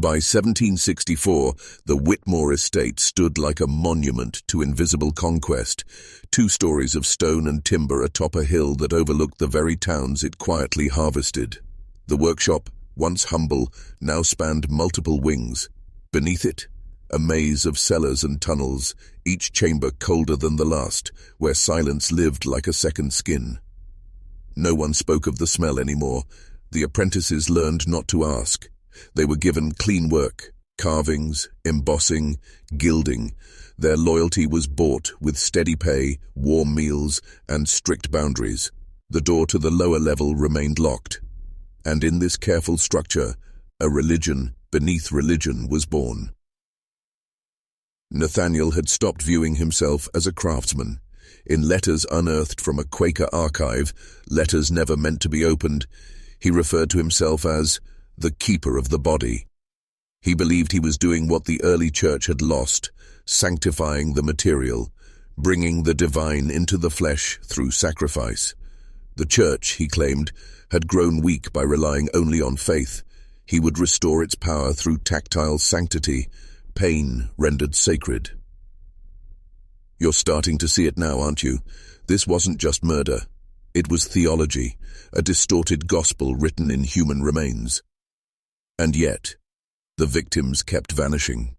By 1764, the Whitmore estate stood like a monument to invisible conquest, 2 stories of stone and timber atop a hill that overlooked the very towns it quietly harvested. The workshop, once humble, now spanned multiple wings. Beneath it, a maze of cellars and tunnels, each chamber colder than the last, where silence lived like a second skin. No one spoke of the smell anymore. The apprentices learned not to ask. They were given clean work, carvings, embossing, gilding. Their loyalty was bought with steady pay, warm meals, and strict boundaries. The door to the lower level remained locked. And in this careful structure, a religion beneath religion was born. Nathaniel had stopped viewing himself as a craftsman. In letters unearthed from a Quaker archive, letters never meant to be opened, he referred to himself as the keeper of the body. He believed he was doing what the early church had lost, sanctifying the material, bringing the divine into the flesh through sacrifice. The church, he claimed, had grown weak by relying only on faith. He would restore its power through tactile sanctity, pain rendered sacred. You're starting to see it now, aren't you? This wasn't just murder. It was theology, a distorted gospel written in human remains. And yet, the victims kept vanishing.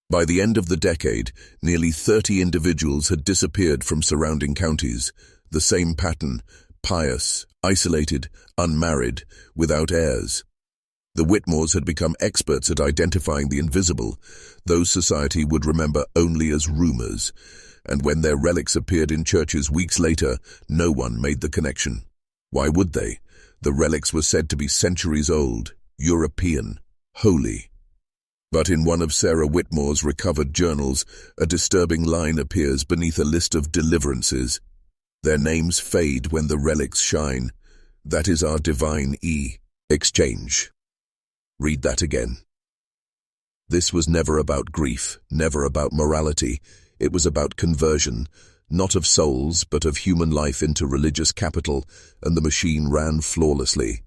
By the end of the decade, nearly 30 individuals had disappeared from surrounding counties. The same pattern: pious, isolated, unmarried, without heirs. The Whitmores had become experts at identifying the invisible, those society would remember only as rumors, and when their relics appeared in churches weeks later, no one made the connection. Why would they? The relics were said to be centuries old, European, holy. But in one of Sarah Whitmore's recovered journals, a disturbing line appears beneath a list of deliverances. Their names fade when the relics shine. That is our divine exchange. Read that again. This was never about grief, never about morality. It was about conversion, not of souls, but of human life into religious capital, and the machine ran flawlessly.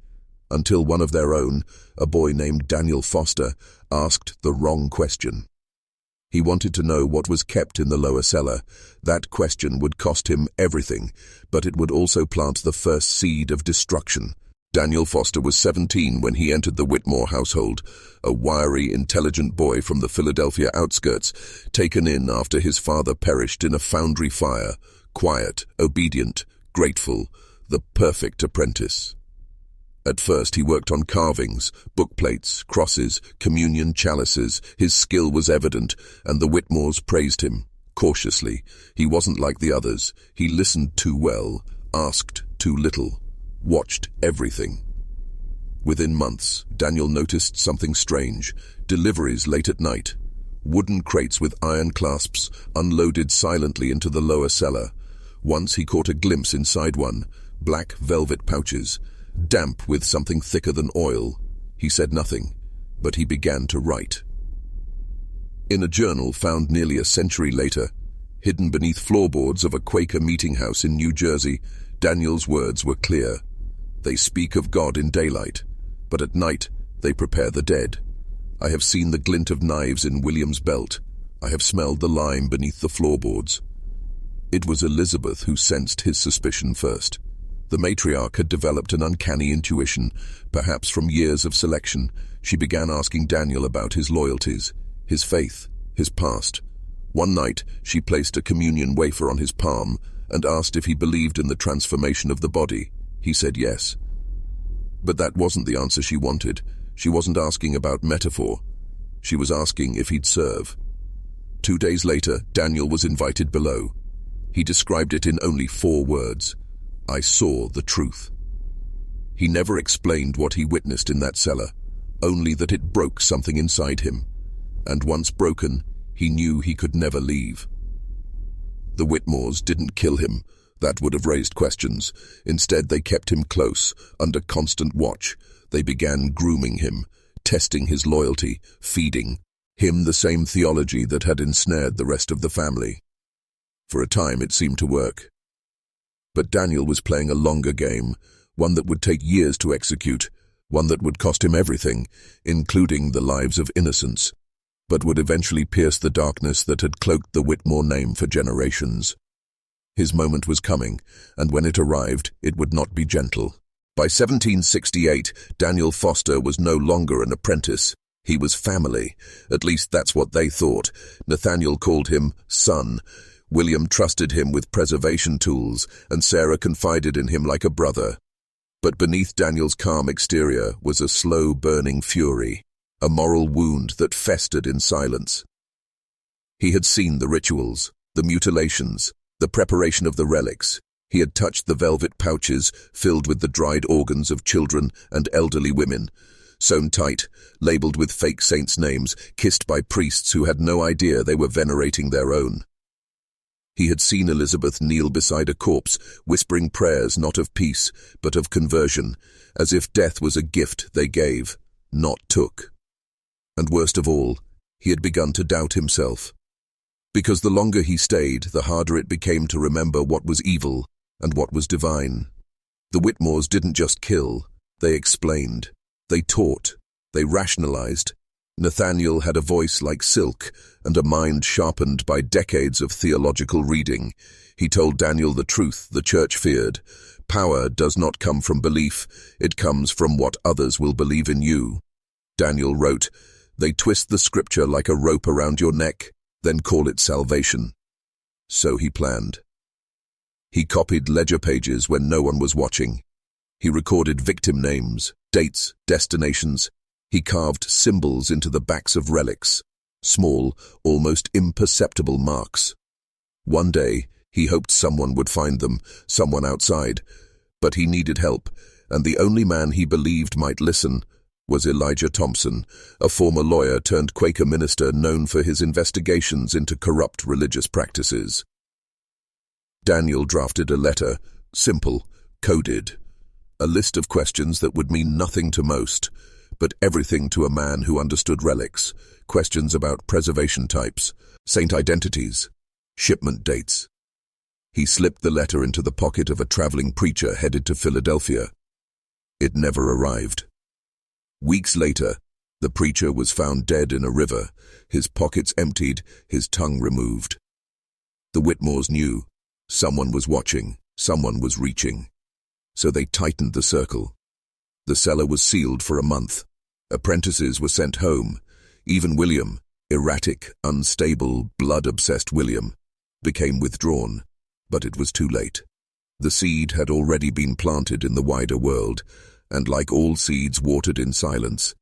Until one of their own, a boy named Daniel Foster, asked the wrong question. He wanted to know what was kept in the lower cellar. That question would cost him everything, but it would also plant the first seed of destruction. Daniel Foster was 17 when he entered the Whitmore household, a wiry, intelligent boy from the Philadelphia outskirts, taken in after his father perished in a foundry fire, quiet, obedient, grateful, the perfect apprentice. At first he worked on carvings, bookplates, crosses, communion chalices. His skill was evident, and the Whitmores praised him, cautiously. He wasn't like the others. He listened too well, asked too little, watched everything. Within months, Daniel noticed something strange. Deliveries late at night. Wooden crates with iron clasps unloaded silently into the lower cellar. Once he caught a glimpse inside one, black velvet pouches, damp with something thicker than oil. He said nothing, but he began to write. In a journal found nearly a century later, hidden beneath floorboards of a Quaker meeting house in New Jersey, Daniel's words were clear. They speak of God in daylight, but at night they prepare the dead. I have seen the glint of knives in William's belt. I have smelled the lime beneath the floorboards. It was Elizabeth who sensed his suspicion first. The matriarch had developed an uncanny intuition, perhaps from years of selection. She began asking Daniel about his loyalties, his faith, his past. One night, she placed a communion wafer on his palm and asked if he believed in the transformation of the body. He said yes. But that wasn't the answer she wanted. She wasn't asking about metaphor. She was asking if he'd serve. 2 days later, Daniel was invited below. He described it in only 4 words. I saw the truth. He never explained what he witnessed in that cellar, only that it broke something inside him. And once broken, he knew he could never leave. The Whitmores didn't kill him. That would have raised questions. Instead, they kept him close, under constant watch. They began grooming him, testing his loyalty, feeding him the same theology that had ensnared the rest of the family. For a time, it seemed to work. But Daniel was playing a longer game, one that would take years to execute. one that would cost him everything, including the lives of innocents, but would eventually pierce the darkness that had cloaked the Whitmore name for generations. His moment was coming, and when it arrived, it would not be gentle. By 1768, Daniel Foster was no longer an apprentice. He was family. At least that's what they thought. Nathaniel called him son. William trusted him with preservation tools, and Sarah confided in him like a brother. But beneath Daniel's calm exterior was a slow-burning fury, a moral wound that festered in silence. He had seen the rituals, the mutilations, the preparation of the relics. He had touched the velvet pouches filled with the dried organs of children and elderly women, sewn tight, labeled with fake saints' names, kissed by priests who had no idea they were venerating their own. He had seen Elizabeth kneel beside a corpse, whispering prayers not of peace, but of conversion, as if death was a gift they gave, not took. And worst of all, he had begun to doubt himself. Because the longer he stayed, the harder it became to remember what was evil and what was divine. The Whitmores didn't just kill, they explained, they taught, they rationalized. Nathaniel had a voice like silk and a mind sharpened by decades of theological reading. He told Daniel the truth the church feared. Power does not come from belief, it comes from what others will believe in you. Daniel wrote, "They twist the scripture like a rope around your neck, then call it salvation." So he planned. He copied ledger pages when no one was watching. He recorded victim names, dates, destinations. He carved symbols into the backs of relics, small, almost imperceptible marks. One day, he hoped someone would find them, someone outside, but he needed help, and the only man he believed might listen was Elijah Thompson, a former lawyer turned Quaker minister known for his investigations into corrupt religious practices. Daniel drafted a letter, simple, coded, a list of questions that would mean nothing to most, but everything to a man who understood relics, questions about preservation types, saint identities, shipment dates. He slipped the letter into the pocket of a traveling preacher headed to Philadelphia. It never arrived. Weeks later, the preacher was found dead in a river, his pockets emptied, his tongue removed. The Whitmores knew. Someone was watching, someone was reaching. So they tightened the circle. The cellar was sealed for a month. Apprentices were sent home. Even William, erratic, unstable, blood-obsessed William, became withdrawn. But it was too late. The seed had already been planted in the wider world, and like all seeds watered in silence,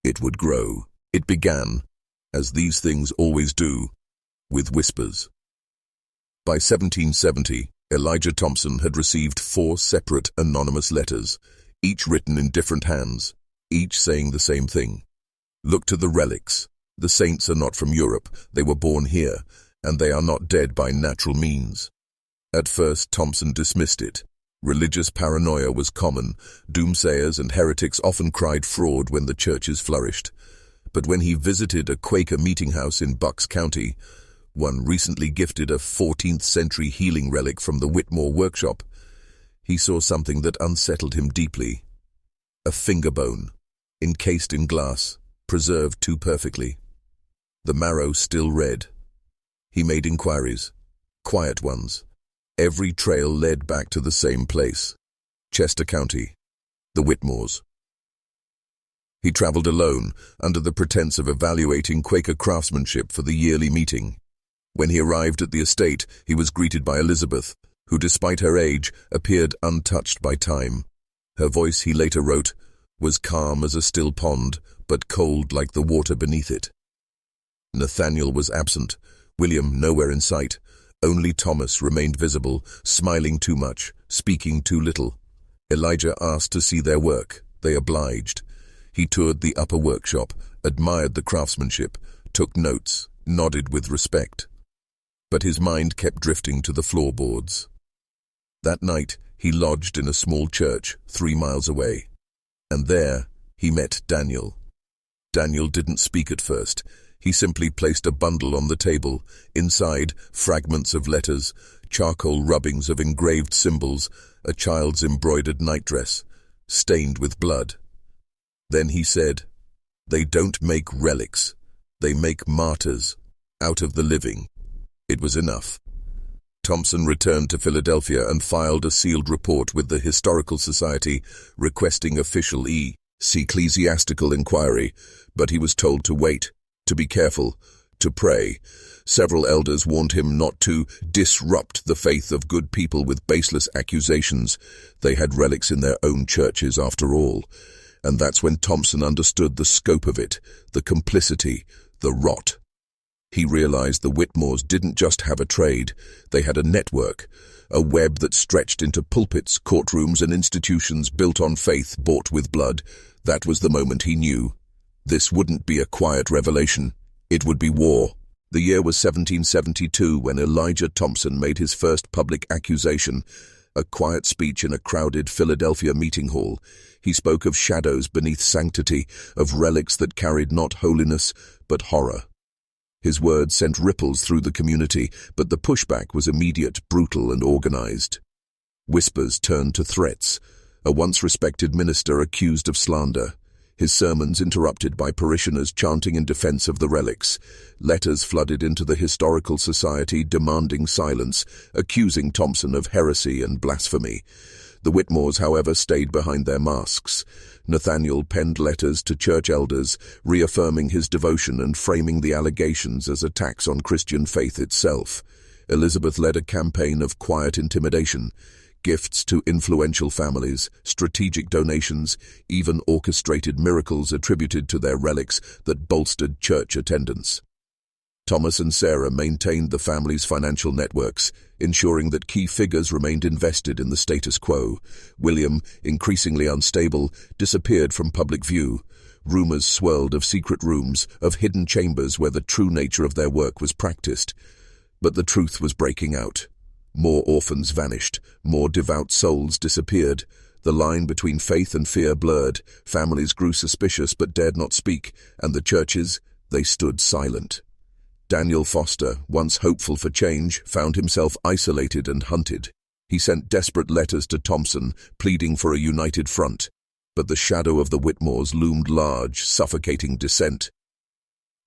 it would grow. It began, as these things always do, with whispers. By 1770, Elijah Thompson had received 4 separate anonymous letters, each written in different hands, each saying the same thing. Look to the relics. The saints are not from Europe, they were born here, and they are not dead by natural means. At first, Thompson dismissed it. Religious paranoia was common. Doomsayers and heretics often cried fraud when the churches flourished. But when he visited a Quaker meeting house in Bucks County, one recently gifted a 14th-century healing relic from the Whitmore workshop, he saw something that unsettled him deeply. A finger bone, encased in glass, preserved too perfectly. The marrow still red. He made inquiries, quiet ones. Every trail led back to the same place, Chester County, the Whitmores. He traveled alone, under the pretense of evaluating Quaker craftsmanship for the yearly meeting. When he arrived at the estate, he was greeted by Elizabeth, who, despite her age, appeared untouched by time. Her voice, he later wrote, was calm as a still pond, but cold like the water beneath it. Nathaniel was absent, William nowhere in sight. Only Thomas remained visible, smiling too much, speaking too little. Elijah asked to see their work. They obliged. He toured the upper workshop, admired the craftsmanship, took notes, nodded with respect. But his mind kept drifting to the floorboards. That night, he lodged in a small church 3 miles away. And there, he met Daniel. Daniel didn't speak at first. He simply placed a bundle on the table. Inside, fragments of letters, charcoal rubbings of engraved symbols, a child's embroidered nightdress, stained with blood. Then he said, "They don't make relics. They make martyrs out of the living." It was enough. Thompson returned to Philadelphia and filed a sealed report with the Historical Society requesting official ecclesiastical inquiry, but he was told to wait, to be careful, to pray. Several elders warned him not to disrupt the faith of good people with baseless accusations. They had relics in their own churches after all. And that's when Thompson understood the scope of it, the complicity, the rot. He realized the Whitmores didn't just have a trade, they had a network, a web that stretched into pulpits, courtrooms, and institutions built on faith bought with blood. That was the moment he knew. This wouldn't be a quiet revelation, it would be war. The year was 1772 when Elijah Thompson made his first public accusation, a quiet speech in a crowded Philadelphia meeting hall. He spoke of shadows beneath sanctity, of relics that carried not holiness, but horror. His words sent ripples through the community, but the pushback was immediate, brutal, and organized. Whispers turned to threats. A once respected minister accused of slander. His sermons interrupted by parishioners chanting in defense of the relics. Letters flooded into the Historical Society demanding silence, accusing Thompson of heresy and blasphemy. The Whitmores, however, stayed behind their masks. Nathaniel penned letters to church elders, reaffirming his devotion and framing the allegations as attacks on Christian faith itself. Elizabeth led a campaign of quiet intimidation, gifts to influential families, strategic donations, even orchestrated miracles attributed to their relics that bolstered church attendance. Thomas and Sarah maintained the family's financial networks, ensuring that key figures remained invested in the status quo. William, increasingly unstable, disappeared from public view. Rumors swirled of secret rooms, of hidden chambers where the true nature of their work was practiced. But the truth was breaking out. More orphans vanished, more devout souls disappeared. The line between faith and fear blurred. Families grew suspicious but dared not speak, and the churches, they stood silent. Daniel Foster, once hopeful for change, found himself isolated and hunted. He sent desperate letters to Thompson, pleading for a united front. But the shadow of the Whitmores loomed large, suffocating dissent.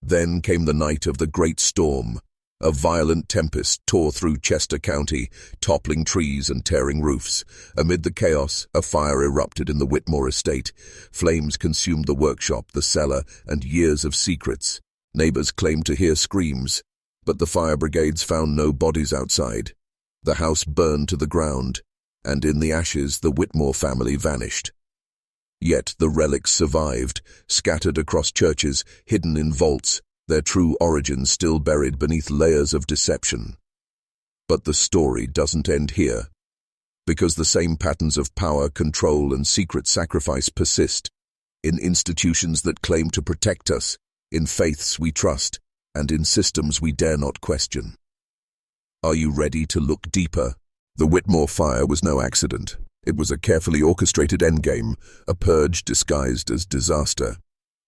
Then came the night of the great storm. A violent tempest tore through Chester County, toppling trees and tearing roofs. Amid the chaos, a fire erupted in the Whitmore estate. Flames consumed the workshop, the cellar, and years of secrets. Neighbors claimed to hear screams, but the fire brigades found no bodies outside. The house burned to the ground, and in the ashes the Whitmore family vanished. Yet the relics survived, scattered across churches, hidden in vaults, their true origins still buried beneath layers of deception. But the story doesn't end here, because the same patterns of power, control, and secret sacrifice persist in institutions that claim to protect us, in faiths we trust, and in systems we dare not question. Are you ready to look deeper? The Whitmore fire was no accident. It was a carefully orchestrated endgame, a purge disguised as disaster.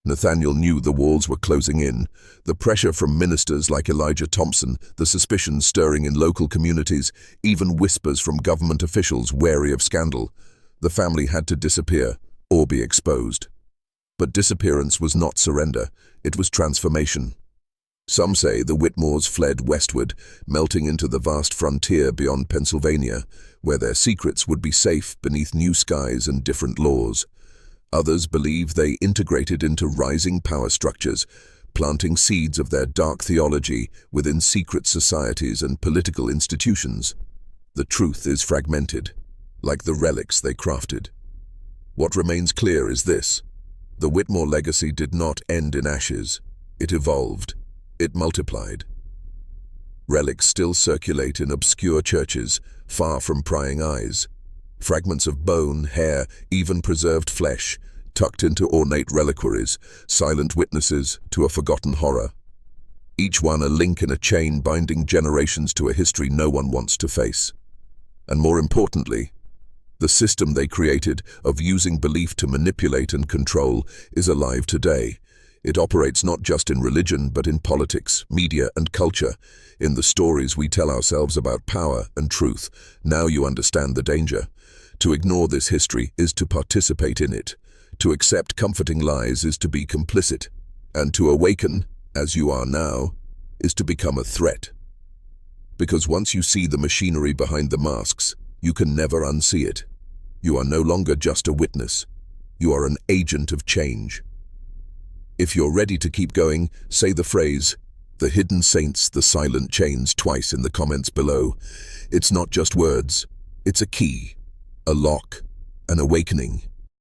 Nathaniel knew the walls were closing in. The pressure from ministers like Elijah Thompson, the suspicions stirring in local communities, even whispers from government officials wary of scandal. The family had to disappear, or be exposed. But disappearance was not surrender, it was transformation. Some say the Whitmores fled westward, melting into the vast frontier beyond Pennsylvania, where their secrets would be safe beneath new skies and different laws. Others believe they integrated into rising power structures, planting seeds of their dark theology within secret societies and political institutions. The truth is fragmented, like the relics they crafted. What remains clear is this: the Whitmore legacy did not end in ashes. It evolved. It multiplied. Relics still circulate in obscure churches, far from prying eyes. Fragments of bone, hair, even preserved flesh, tucked into ornate reliquaries, silent witnesses to a forgotten horror. Each one a link in a chain binding generations to a history no one wants to face. And more importantly, the system they created of using belief to manipulate and control is alive today. It operates not just in religion, but in politics, media, and culture, in the stories we tell ourselves about power and truth. Now you understand the danger. To ignore this history is to participate in it, To accept comforting lies is to be complicit, and to awaken, as you are now, is to become a threat. Because once you see the machinery behind the masks, you can never unsee it. You are no longer just a witness. You are an agent of change. If you're ready to keep going, say the phrase, "The hidden saints, the silent chains," twice in the comments below. It's not just words. It's a key, a lock, an awakening.